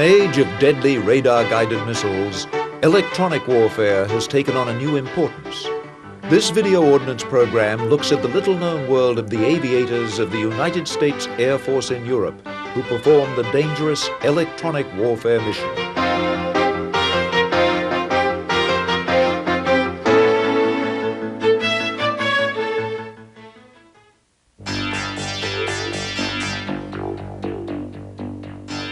age of deadly radar-guided missiles, electronic warfare has taken on a new importance. This video ordnance program looks at the little-known world of the aviators of the United States Air Force in Europe who perform the dangerous electronic warfare mission.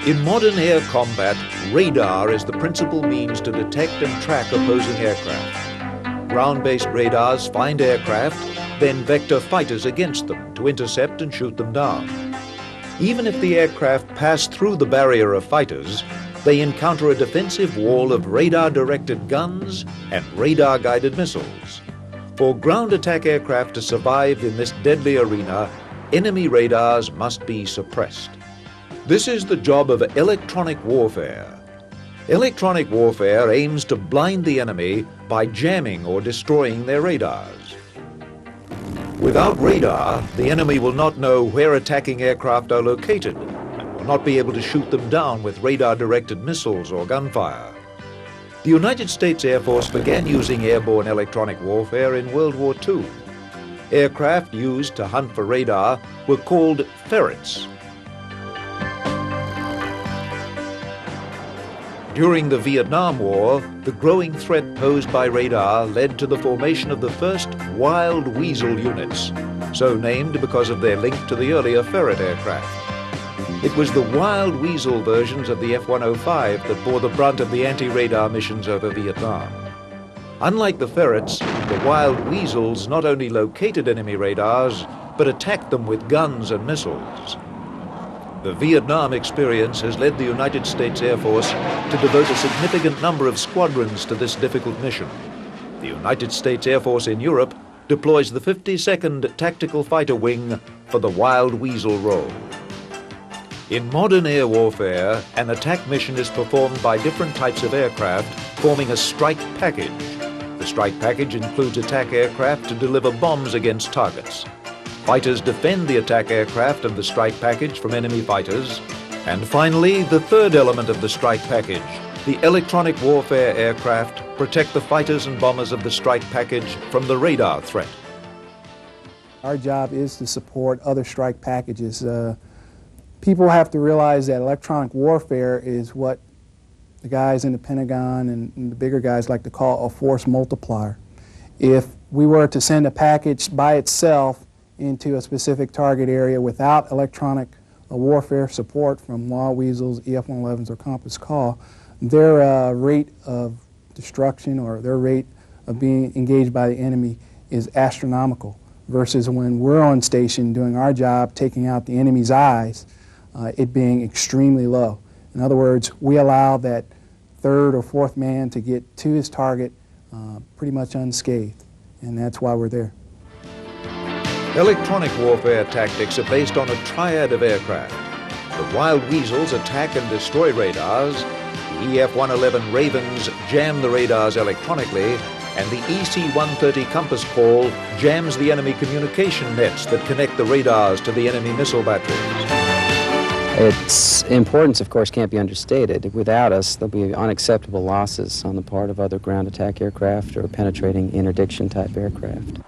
In modern air combat, radar is the principal means to detect and track opposing aircraft. Ground-based radars find aircraft, then vector fighters against them to intercept and shoot them down. Even if the aircraft pass through the barrier of fighters, they encounter a defensive wall of radar-directed guns and radar-guided missiles. For ground attack aircraft to survive in this deadly arena, enemy radars must be suppressed. This is the job of electronic warfare. Electronic warfare aims to blind the enemy by jamming or destroying their radars. Without radar, the enemy will not know where attacking aircraft are located and will not be able to shoot them down with radar-directed missiles or gunfire. The United States Air Force began using airborne electronic warfare in World War II. Aircraft used to hunt for radar were called ferrets. During the Vietnam War, the growing threat posed by radar led to the formation of the first Wild Weasel units, so named because of their link to the earlier Ferret aircraft. It was the Wild Weasel versions of the F-105 that bore the brunt of the anti-radar missions over Vietnam. Unlike the Ferrets, the Wild Weasels not only located enemy radars, but attacked them with guns and missiles. The Vietnam experience has led the United States Air Force to devote a significant number of squadrons to this difficult mission. The United States Air Force in Europe deploys the 52nd Tactical Fighter Wing for the Wild Weasel role. In modern air warfare, an attack mission is performed by different types of aircraft, forming a strike package. The strike package includes attack aircraft to deliver bombs against targets. Fighters defend the attack aircraft and the strike package from enemy fighters. And finally, the third element of the strike package, the electronic warfare aircraft, protect the fighters and bombers of the strike package from the radar threat. Our job is to support other strike packages. People have to realize that electronic warfare is what the guys in the Pentagon and the bigger guys like to call a force multiplier. If we were to send a package by itself into a specific target area without electronic warfare support from Wild Weasels, EF-111s, or Compass Call, their rate of destruction or their rate of being engaged by the enemy is astronomical, versus when we're on station doing our job, taking out the enemy's eyes, it being extremely low. In other words, we allow that third or fourth man to get to his target pretty much unscathed, and that's why we're there. Electronic warfare tactics are based on a triad of aircraft. The Wild Weasels attack and destroy radars, the EF-111 Ravens jam the radars electronically, and the EC-130 Compass Call jams the enemy communication nets that connect the radars to the enemy missile batteries. Its importance, of course, can't be understated. Without us, there'll be unacceptable losses on the part of other ground attack aircraft or penetrating interdiction-type aircraft.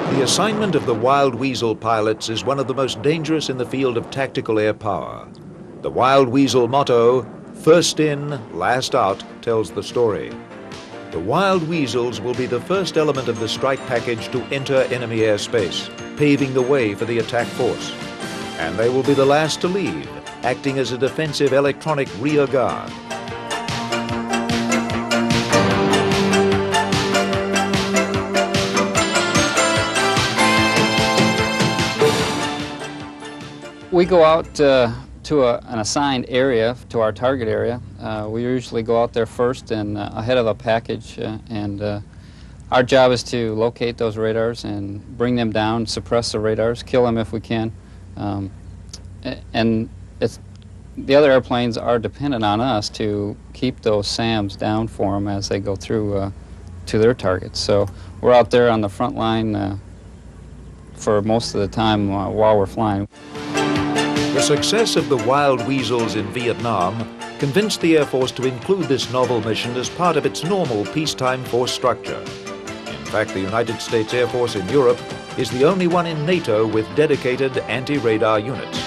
The assignment of the Wild Weasel pilots is one of the most dangerous in the field of tactical air power. The Wild Weasel motto, "First in, last out," tells the story. The Wild Weasels will be the first element of the strike package to enter enemy airspace, paving the way for the attack force. And they will be the last to leave, acting as a defensive electronic rear guard. We go out to an assigned area, to our target area. We usually go out there first and ahead of a package, and our job is to locate those radars and bring them down, suppress the radars, kill them if we can. And the other airplanes are dependent on us to keep those SAMs down for them as they go through to their targets. So we're out there on the front line for most of the time while we're flying. The success of the Wild Weasels in Vietnam convinced the Air Force to include this novel mission as part of its normal peacetime force structure. In fact, the United States Air Force in Europe is the only one in NATO with dedicated anti-radar units.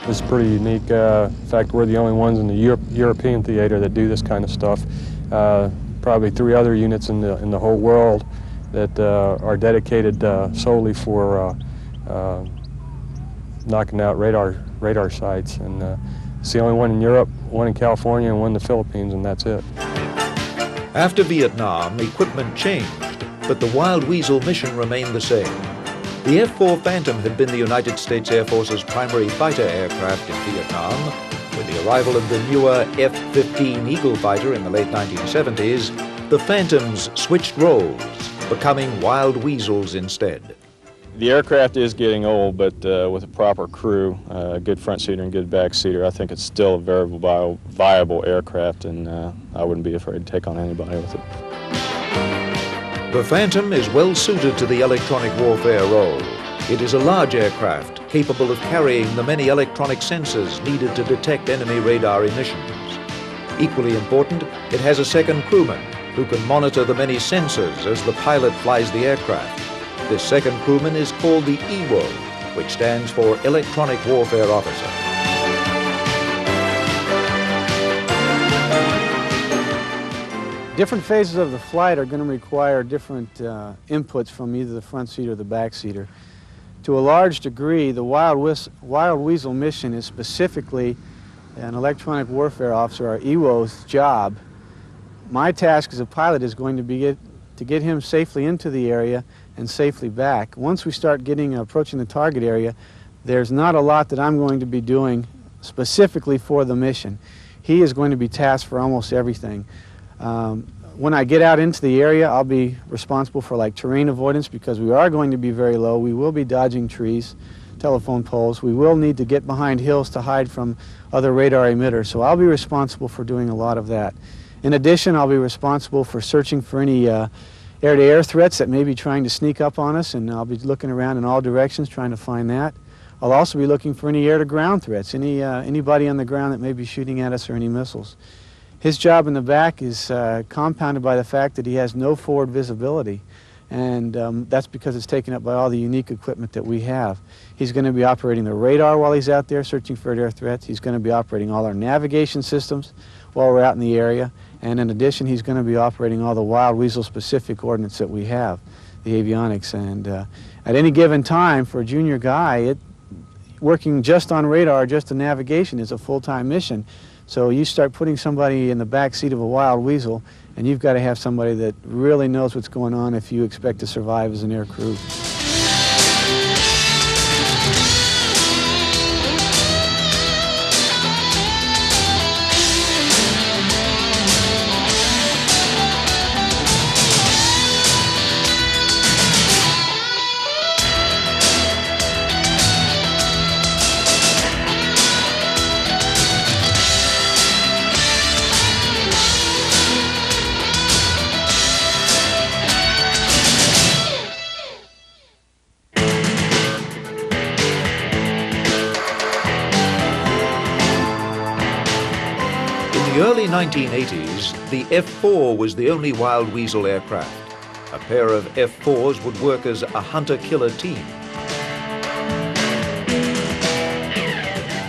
It's pretty unique. In fact, we're the only ones in the European theater that do this kind of stuff. Probably 3 other units in the whole world that are dedicated solely for knocking out radar sites. And it's the only one in Europe, one in California, and one in the Philippines, and that's it. After Vietnam, equipment changed, but the Wild Weasel mission remained the same. The F-4 Phantom had been the United States Air Force's primary fighter aircraft in Vietnam. With the arrival of the newer F-15 Eagle fighter in the late 1970s, the Phantoms switched roles, becoming Wild Weasels instead. The aircraft is getting old, but with a proper crew, a good front seater and good back seater, I think it's still a very viable aircraft, and I wouldn't be afraid to take on anybody with it. The Phantom is well suited to the electronic warfare role. It is a large aircraft capable of carrying the many electronic sensors needed to detect enemy radar emissions. Equally important, it has a second crewman who can monitor the many sensors as the pilot flies the aircraft. This second crewman is called the EWO, which stands for Electronic Warfare Officer. Different phases of the flight are going to require different inputs from either the front seat or the back seater. To a large degree, the Wild Weasel mission is specifically an electronic warfare officer, or EWO's, job. My task as a pilot is going to be to get him safely into the area and safely back. Once we start approaching the target area, there's not a lot that I'm going to be doing specifically for the mission. He is going to be tasked for almost everything. When I get out into the area, I'll be responsible for like terrain avoidance, because we are going to be very low. We will be dodging trees, telephone poles. We will need to get behind hills to hide from other radar emitters. So I'll be responsible for doing a lot of that. In addition, I'll be responsible for searching for any air-to-air threats that may be trying to sneak up on us, and I'll be looking around in all directions trying to find that. I'll also be looking for any air-to-ground threats, anybody on the ground that may be shooting at us, or any missiles. His job in the back is compounded by the fact that he has no forward visibility, and that's because it's taken up by all the unique equipment that we have. He's going to be operating the radar while he's out there searching for air threats. He's going to be operating all our navigation systems while we're out in the area, and in addition, he's going to be operating all the Wild Weasel specific ordnance that we have, the avionics. And at any given time, for a junior guy, working just on radar, just on navigation, is a full-time mission. So you start putting somebody in the back seat of a Wild Weasel, and you've got to have somebody that really knows what's going on if you expect to survive as an air crew. In the early 1980s, the F-4 was the only Wild Weasel aircraft. A pair of F-4s would work as a hunter-killer team.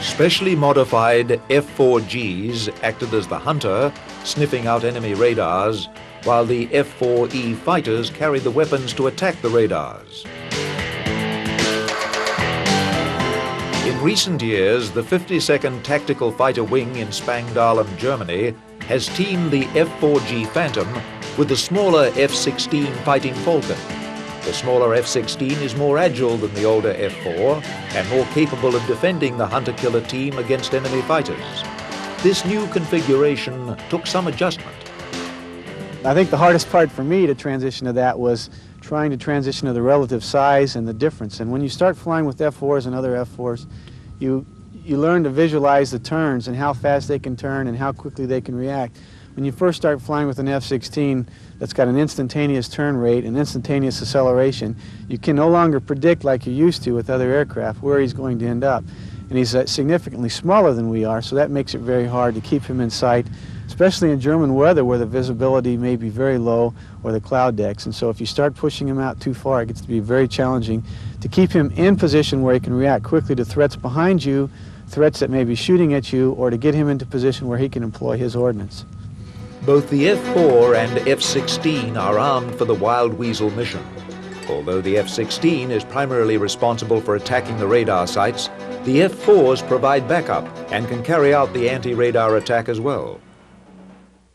Specially modified F-4Gs acted as the hunter, sniffing out enemy radars, while the F-4E fighters carried the weapons to attack the radars. In recent years, the 52nd Tactical Fighter Wing in Spangdahlem, Germany, has teamed the F-4G Phantom with the smaller F-16 Fighting Falcon. The smaller F-16 is more agile than the older F-4 and more capable of defending the hunter-killer team against enemy fighters. This new configuration took some adjustment. I think the hardest part for me to transition to that was trying to transition to the relative size and the difference. And when you start flying with F-4s and other F-4s, you learn to visualize the turns and how fast they can turn and how quickly they can react. When you first start flying with an F-16 that's got an instantaneous turn rate and instantaneous acceleration, you can no longer predict like you used to with other aircraft where he's going to end up. And he's significantly smaller than we are, so that makes it very hard to keep him in sight, especially in German weather where the visibility may be very low or the cloud decks. And so if you start pushing him out too far, it gets to be very challenging to keep him in position where he can react quickly to threats behind you, threats that may be shooting at you, or to get him into position where he can employ his ordnance. Both the F-4 and F-16 are armed for the Wild Weasel mission. Although the F-16 is primarily responsible for attacking the radar sites, the F-4s provide backup and can carry out the anti-radar attack as well.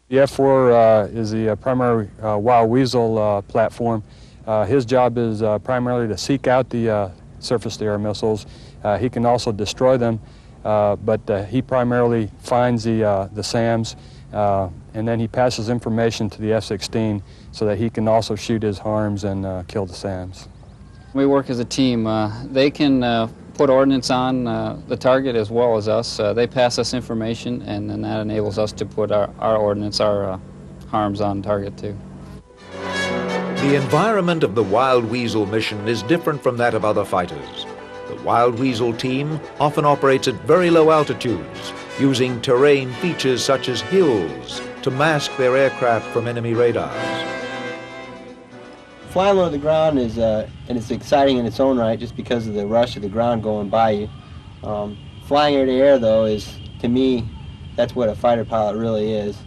The F-4 is the primary Wild Weasel platform. His job is primarily to seek out the surface-to-air missiles. He can also destroy them, but he primarily finds the SAMs, and then he passes information to the F-16 so that he can also shoot his harms and kill the SAMs. We work as a team. They can put ordnance on the target as well as us. They pass us information, and then that enables us to put our ordnance, our harms on target too. The environment of the Wild Weasel mission is different from that of other fighters. The Wild Weasel team often operates at very low altitudes, using terrain features such as hills to mask their aircraft from enemy radars. Flying low to the ground is, and it's exciting in its own right just because of the rush of the ground going by you. Flying air to air, though, is, to me, that's what a fighter pilot really is.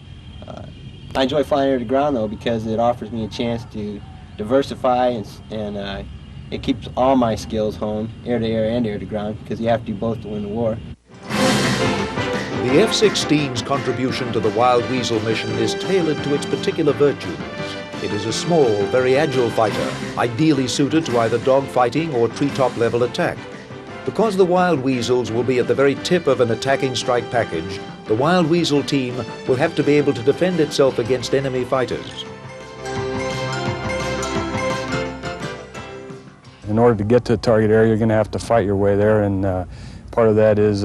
I enjoy flying air to ground, though, because it offers me a chance to diversify and it keeps all my skills honed, air to air and air to ground, because you have to do both to win the war. The F-16's contribution to the Wild Weasel mission is tailored to its particular virtues. It is a small, very agile fighter, ideally suited to either dogfighting or treetop level attack. Because the Wild Weasels will be at the very tip of an attacking strike package, the Wild Weasel team will have to be able to defend itself against enemy fighters. In order to get to the target area, you're going to have to fight your way there, and part of that is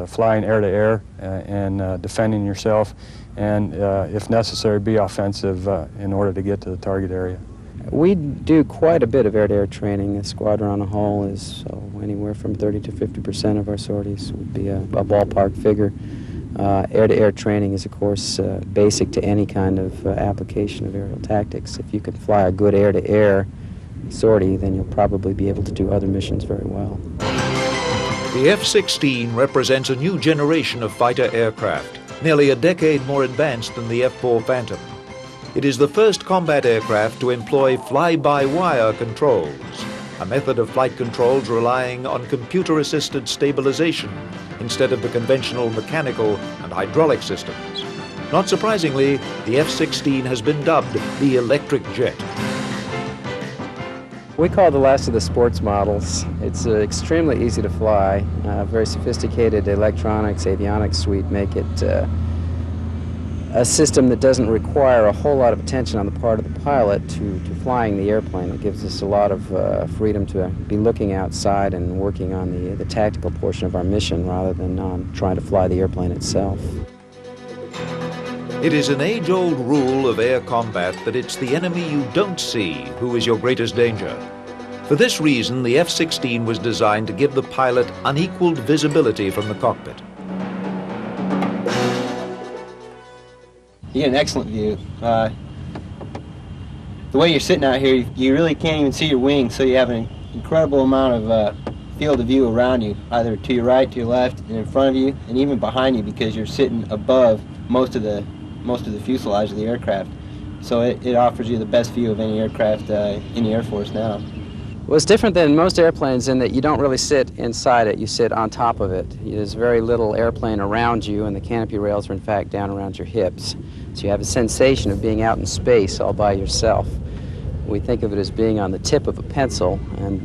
flying air to air and defending yourself, and if necessary, be offensive in order to get to the target area. We do quite a bit of air-to-air training. The squadron on a whole is anywhere from 30 to 50% of our sorties would be a ballpark figure. Air-to-air training is, of course, basic to any kind of application of aerial tactics. If you can fly a good air-to-air sortie, then you'll probably be able to do other missions very well. The F-16 represents a new generation of fighter aircraft, nearly a decade more advanced than the F-4 Phantom. It is the first combat aircraft to employ fly-by-wire controls, a method of flight controls relying on computer-assisted stabilization instead of the conventional mechanical and hydraulic systems. Not surprisingly, the F-16 has been dubbed the electric jet. We call it the last of the sports models. It's extremely easy to fly. Very sophisticated electronics, avionics suite make it a system that doesn't require a whole lot of attention on the part of the pilot to flying the airplane. It gives us a lot of freedom to be looking outside and working on the tactical portion of our mission rather than on trying to fly the airplane itself. It is an age-old rule of air combat that it's the enemy you don't see who is your greatest danger. For this reason, the F-16 was designed to give the pilot unequaled visibility from the cockpit. You get an excellent view. The way you're sitting out here, you really can't even see your wings, so you have an incredible amount of field of view around you, either to your right, to your left, and in front of you, and even behind you, because you're sitting above most of the fuselage of the aircraft. So it offers you the best view of any aircraft in the Air Force now. Well, it's different than most airplanes in that you don't really sit inside it, you sit on top of it. There's very little airplane around you, and the canopy rails are in fact down around your hips. So you have a sensation of being out in space all by yourself. We think of it as being on the tip of a pencil, and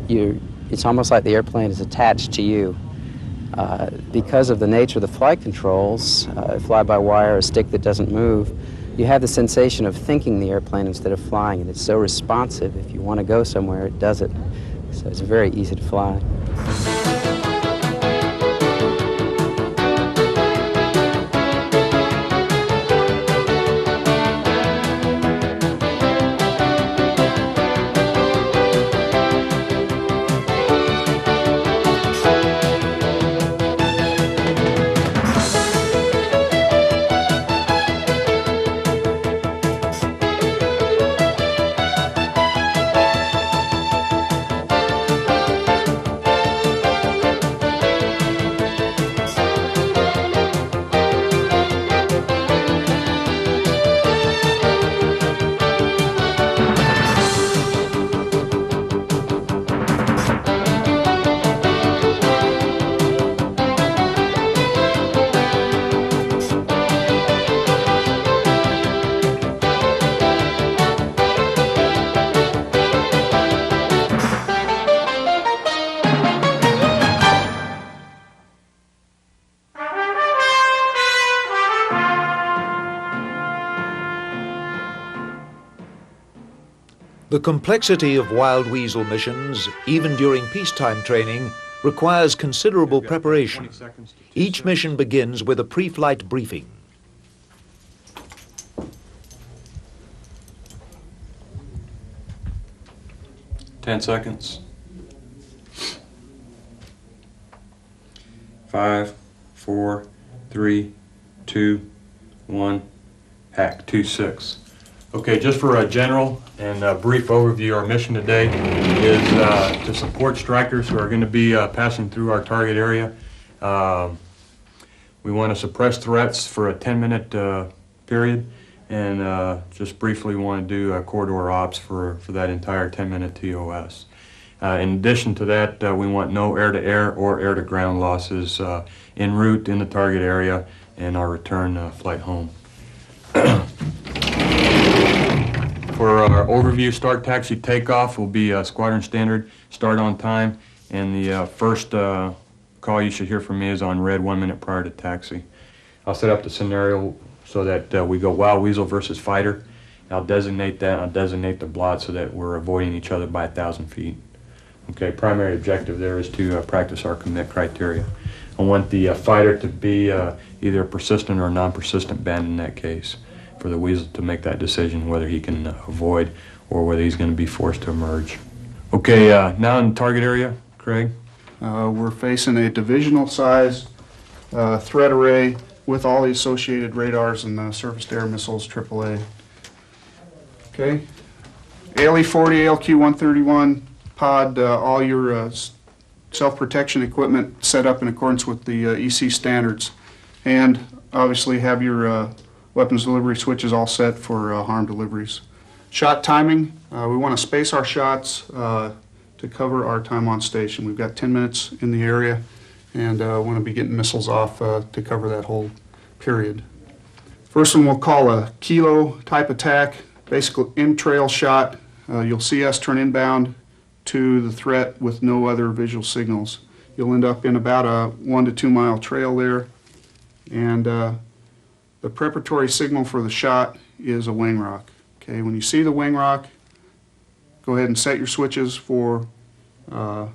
it's almost like the airplane is attached to you. Because of the nature of the flight controls, fly-by-wire, a stick that doesn't move, you have the sensation of thinking the airplane instead of flying it. It's so responsive. If you want to go somewhere, it does it. So it's very easy to fly. The complexity of wild weasel missions, even during peacetime training, requires considerable preparation. Each mission begins with a pre-flight briefing. 10 seconds. 5, 4, 3, 2, 1. Hack 2-6. Okay, just for a general and a brief overview, our mission today is to support strikers who are going to be passing through our target area. We want to suppress threats for a 10-minute period, and just briefly want to do corridor ops for that entire 10-minute TOS. In addition to that, we want no air-to-air or air-to-ground losses en route in the target area and our return flight home. For our overview, start, taxi, takeoff will be squadron standard, start on time, and the first call you should hear from me is on red 1 minute prior to taxi. I'll set up the scenario so that we go wild weasel versus fighter. I'll designate that, I'll designate the blot so that we're avoiding each other by 1,000 feet. Okay, primary objective there is to practice our commit criteria. I want the fighter to be either a persistent or non-persistent band in that case, for the weasel to make that decision whether he can avoid or whether he's going to be forced to emerge. Okay, now in the target area, Craig? We're facing a divisional size threat array with all the associated radars and surface-to-air missiles, AAA. Okay, ALE-40, ALQ-131 pod, all your self-protection equipment set up in accordance with the EC standards, and obviously have your weapons delivery switches all set for harm deliveries. Shot timing, we want to space our shots to cover our time on station. We've got 10 minutes in the area and want to be getting missiles off to cover that whole period. First one we'll call a kilo type attack, basically in-trail shot. You'll see us turn inbound to the threat with no other visual signals. You'll end up in about a 1 to 2 mile trail there, and the preparatory signal for the shot is a wing rock. Okay, when you see the wing rock, go ahead and set your switches for the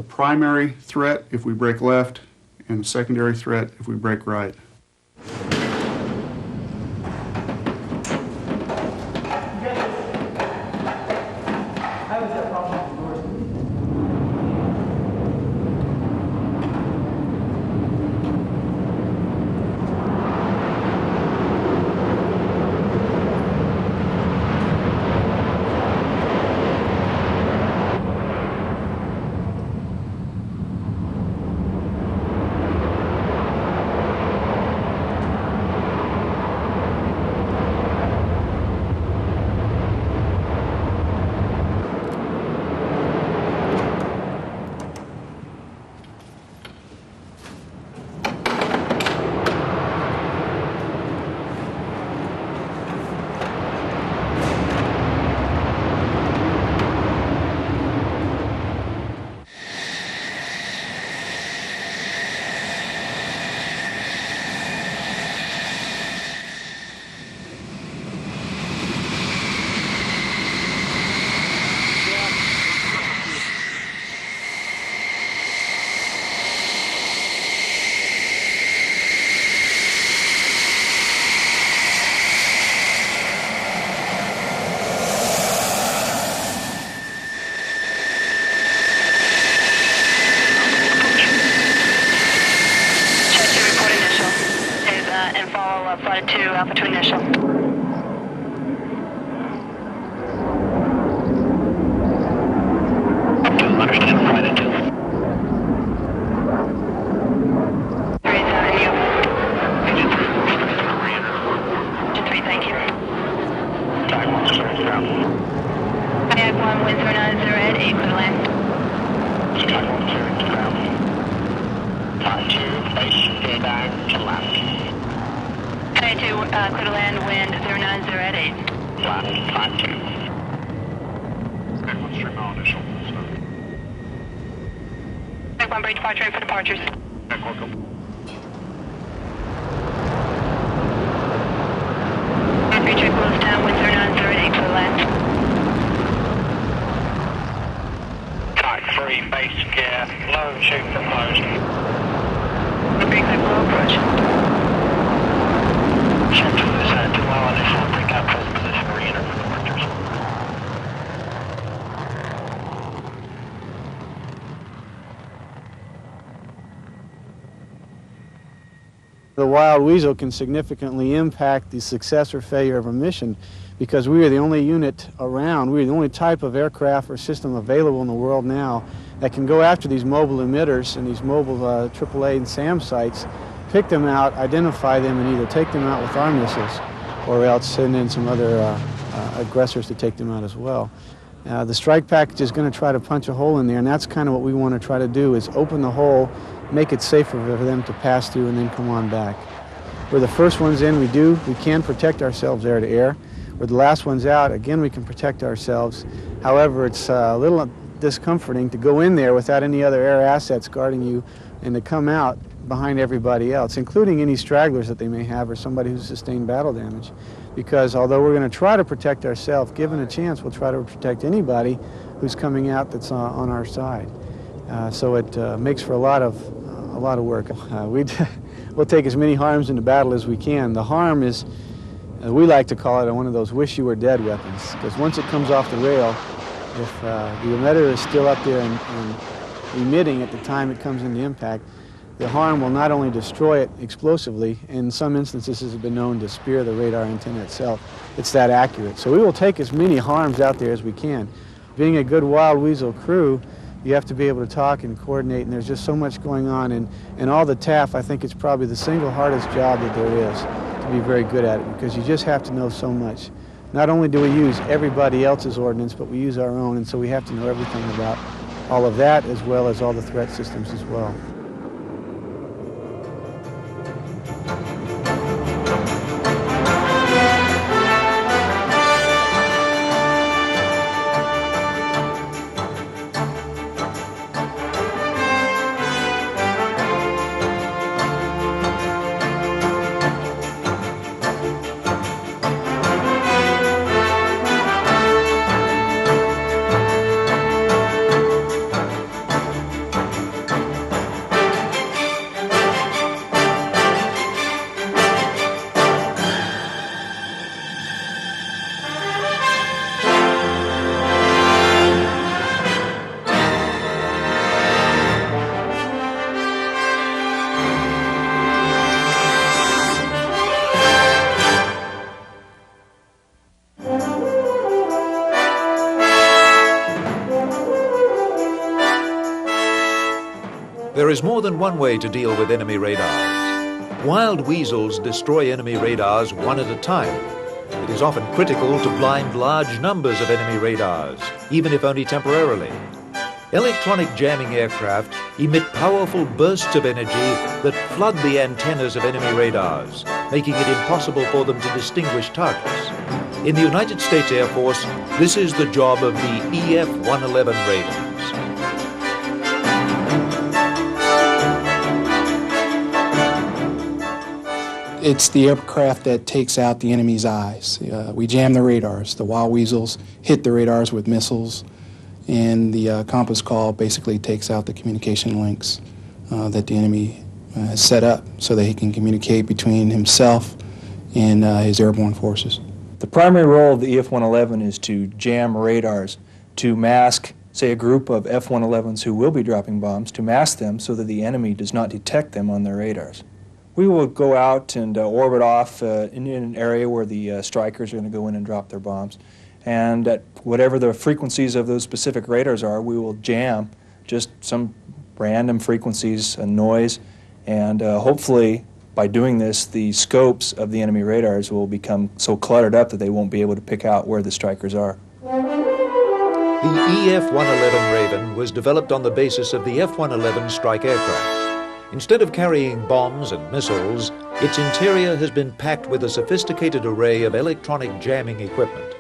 primary threat if we break left, and the secondary threat if we break right. Flight 2, Alpha 2 initial. Understand, Flight 2. 387 you. Agent 3, thank you. Tag 1, clear ground. Tag 1, wind 090 at 8, clear land. Tag 1, clear ground. Flight 2, base, gear down to land. Tag 2, clear to land, wind 090 at 8. Land, Flight 2. Tag 1, stream all initial. Tag 1, break departure for departures. Tag 1, go. Check close down, wind 090 at 8, clear land. 3, base gear, low and shoot for closed. Repeat that low approach. Check to this 2 mile initial breakout close position, re-enter for departures. The wild weasel can significantly impact the success or failure of a mission because we are the only unit around, we are the only type of aircraft or system available in the world now that can go after these mobile emitters and these mobile AAA and SAM sites, pick them out, identify them, and either take them out with our missiles or else send in some other aggressors to take them out as well. The strike package is going to try to punch a hole in there, and that's kind of what we want to try to do, is open the hole, make it safer for them to pass through and then come on back. We're the first ones in, we can protect ourselves air to air. We're the last ones out, again we can protect ourselves. However, it's a little discomforting to go in there without any other air assets guarding you and to come out behind everybody else, including any stragglers that they may have or somebody who's sustained battle damage. Because although we're going to try to protect ourselves, given a chance, we'll try to protect anybody who's coming out that's on our side. So it makes for a lot of work. We'll take as many harms into battle as we can. The harm is, we like to call it, one of those wish-you-were-dead weapons, because once it comes off the rail, if the emitter is still up there and emitting at the time it comes into impact, the harm will not only destroy it explosively, in some instances has been known to spear the radar antenna itself. It's that accurate. So we will take as many harms out there as we can. Being a good wild weasel crew, you have to be able to talk and coordinate, and there's just so much going on. And all the TAF, I think it's probably the single hardest job that there is to be very good at it, because you just have to know so much. Not only do we use everybody else's ordnance, but we use our own, and so we have to know everything about all of that as well as all the threat systems as well. There is more than one way to deal with enemy radars. Wild weasels destroy enemy radars one at a time. It is often critical to blind large numbers of enemy radars, even if only temporarily. Electronic jamming aircraft emit powerful bursts of energy that flood the antennas of enemy radars, making it impossible for them to distinguish targets. In the United States Air Force, this is the job of the EF-111 Ravens. It's the aircraft that takes out the enemy's eyes. We jam the radars. The wild weasels hit the radars with missiles, and the compass call basically takes out the communication links that the enemy has set up so that he can communicate between himself and his airborne forces. The primary role of the EF-111 is to jam radars, to mask, say, a group of F-111s who will be dropping bombs, to mask them so that the enemy does not detect them on their radars. We will go out and orbit off in an area where the strikers are going to go in and drop their bombs. And at whatever the frequencies of those specific radars are, we will jam just some random frequencies and noise. And hopefully, by doing this, the scopes of the enemy radars will become so cluttered up that they won't be able to pick out where the strikers are. The EF-111 Raven was developed on the basis of the F-111 strike aircraft. Instead of carrying bombs and missiles, its interior has been packed with a sophisticated array of electronic jamming equipment.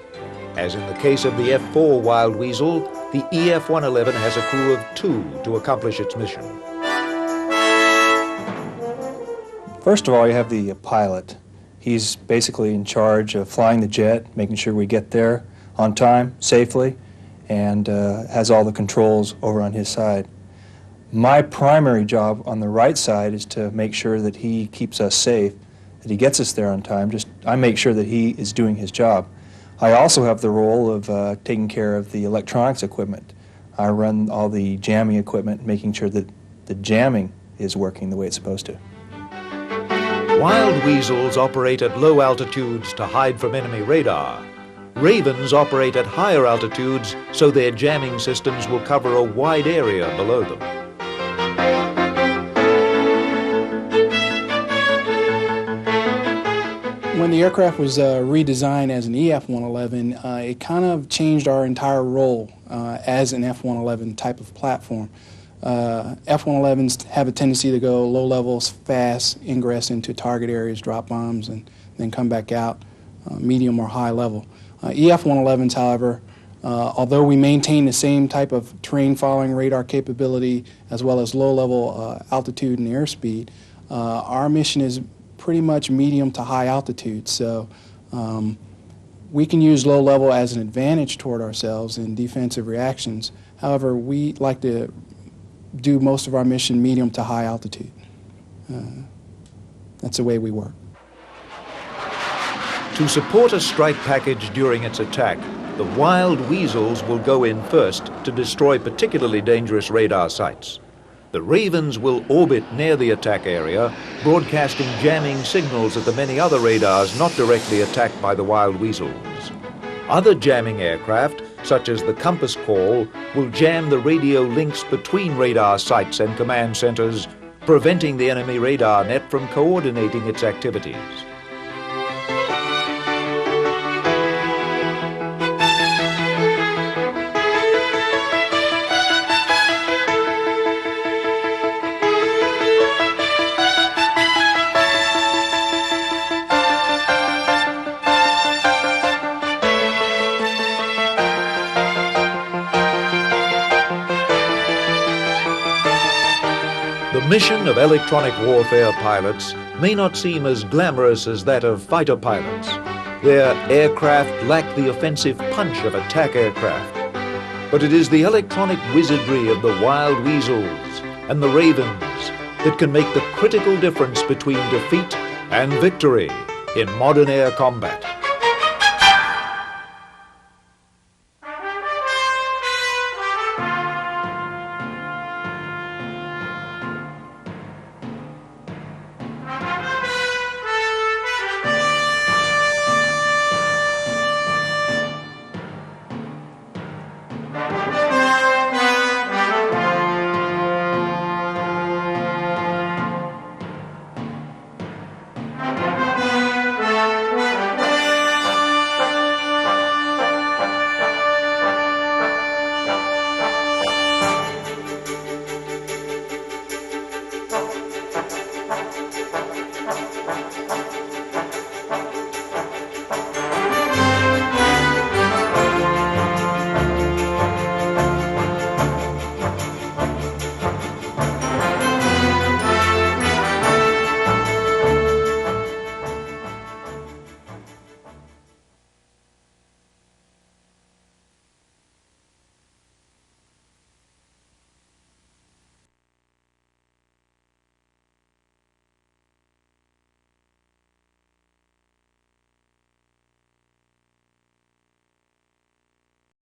As in the case of the F-4 Wild Weasel, the EF-111 has a crew of 2 to accomplish its mission. First of all, you have the pilot. He's basically in charge of flying the jet, making sure we get there on time, safely, and has all the controls over on his side. My primary job on the right side is to make sure that he keeps us safe, that he gets us there on time. I make sure that he is doing his job. I also have the role of taking care of the electronics equipment. I run all the jamming equipment, making sure that the jamming is working the way it's supposed to. Wild weasels operate at low altitudes to hide from enemy radar. Ravens operate at higher altitudes so their jamming systems will cover a wide area below them. When the aircraft was redesigned as an EF-111, it kind of changed our entire role as an F-111 type of platform. F-111s have a tendency to go low levels, fast, ingress into target areas, drop bombs, and then come back out, medium or high level. EF-111s, however, although we maintain the same type of terrain following radar capability as well as low level altitude and airspeed, our mission is pretty much medium to high altitude. So we can use low level as an advantage toward ourselves in defensive reactions. However, we like to do most of our mission medium to high altitude. That's the way we work. To support a strike package during its attack, the wild weasels will go in first to destroy particularly dangerous radar sites. The Ravens will orbit near the attack area, broadcasting jamming signals at the many other radars not directly attacked by the wild weasels. Other jamming aircraft, such as the Compass Call, will jam the radio links between radar sites and command centers, preventing the enemy radar net from coordinating its activities. The mission of electronic warfare pilots may not seem as glamorous as that of fighter pilots. Their aircraft lack the offensive punch of attack aircraft. But it is the electronic wizardry of the wild weasels and the Ravens that can make the critical difference between defeat and victory in modern air combat.